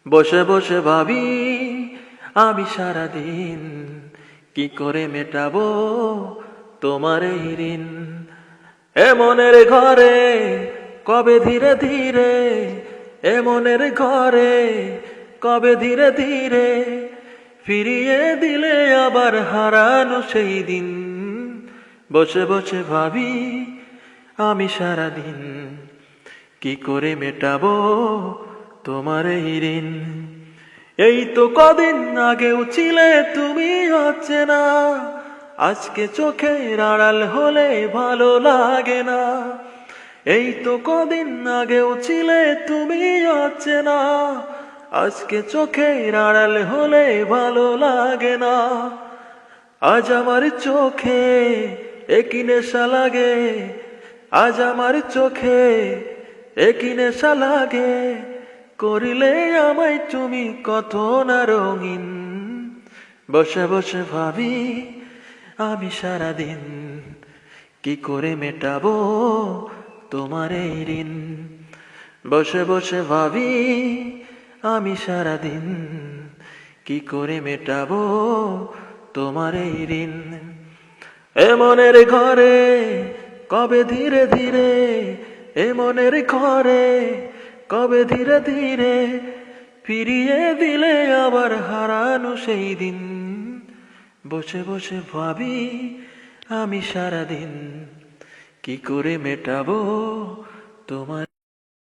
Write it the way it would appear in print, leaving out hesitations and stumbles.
বসে বসে ভাবি আমি সারাদিন কি করে মেটাবো তোমার এই ঋণ। এমনের ঘরে কবে ধীরে ধীরে, এমনের ঘরে কবে ধীরে ধীরে ফিরিয়ে দিলে আবার হারানো সেই দিন। বসে বসে ভাবি আমি সারাদিন কি করে মেটাবো তোমার এই ঋণ। এই তো কদিন আগেও ছিলে তুমি হচ্ছে না, আজকে চোখের আড়াল হলে ভালো লাগে না। এই তো কদিন আগেও ছিলে তুমি হচ্ছে না, আজকে চোখের আড়াল হলে ভালো লাগে না। আজ আমার চোখে একই নেশা লাগে, আজ আমার চোখে একই নেশা লাগে, করিলে আমায় তুমি কত না রঙিন। বসে বসে ভাবি আমি সারাদিন কি করে মেটাবো তোমার এই ঋণ। বসে বসে ভাবি আমি সারাদিন কি করে মেটাবো তোমার এই ঋণ। এমনের ঘরে কবে ধীরে ধীরে, এমনের ঘরে কবে ধীরে ধীরে ফিরিয়ে দিলে আবার হারানো সেই দিন। বসে বসে ভাবি আমি সারাদিন কি করে মেটাবো তোমার